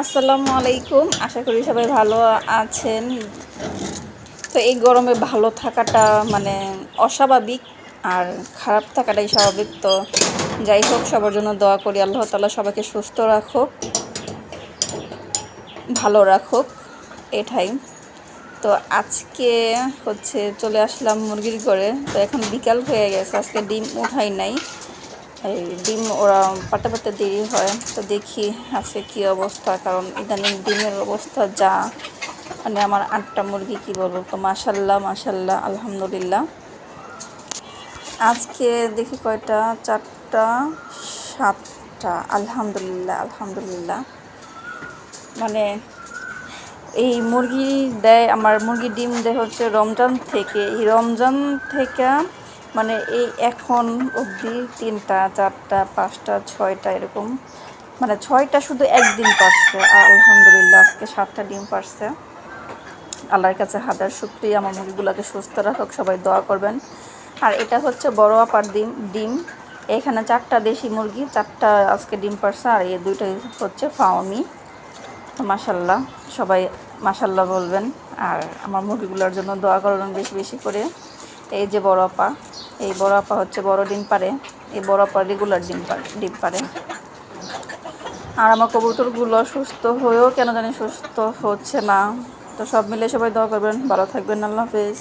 আসসালামু আলাইকুম। আশা করি সবাই ভালো আছেন। তো এই গরমে ভালো থাকাটা মানে অস্বাভাবিক, আর খারাপ থাকাটাই স্বাভাবিক। তো যাই হোক, সবার জন্য দোয়া করি আল্লাহ তাআলা সবাইকে সুস্থ রাখুক, ভালো রাখুক, এটাই। তো আজকে হচ্ছে চলে আসলাম মুরগির ঘরে। তো এখন বিকাল হয়ে গেছে, আজকে ডিম উঠাই নাই। এই ডিম ওরা পাড়তে পাড়তে দেরি হয়। তো দেখি আজকে কী অবস্থা, কারণ ইদানিং ডিমের অবস্থা যা, মানে আমার 8টা মুরগি, কি বলবো। তো মাশাল্লাহ মাশাল্লাহ আলহামদুলিল্লাহ। আজকে দেখি কয়টা, 4টা 7টা, আলহামদুলিল্লাহ আলহামদুলিল্লাহ। মানে এই মুরগি দেয়, আমার মুরগি ডিম দেয় হচ্ছে রমজান থেকে। এই রমজান থেকে মানে এই এখন অবধি 3টা 4টা 5টা 6টা এরকম, মানে 6টা শুধু একদিন পারছে। আলহামদুলিল্লাহ আজকে 7টা ডিম পারছে। আল্লাহর কাছে হাজার শুকরিয়া, আমার মুরগিগুলোকে সুস্থ রাখুক, সবাই দোয়া করবেন। আর এটা হচ্ছে বড় আপার ডিম। এখানে 4টা দেশি মুরগি, 4টা আজকে ডিম পারছে, আর এই 2টা হচ্ছে ফার্মি। তো মাশাল্লাহ, সবাই মাশাল্লাহ বলবেন, আর আমার মুরগিগুলোর জন্য দোয়া করবেন বেশি বেশি করে। এই যে বড় আপা, এই বড় আপা হচ্ছে বড় ডিম পারে। এই বড় আপা রেগুলার ডিম পারে। আর আমার কবুতরগুলো সুস্থ হয়েও কেন জানি সুস্থ হচ্ছে না। তো সব মিলে সবাই দোয়া করবেন, ভালো থাকবেন। আল্লাহ হাফেজ।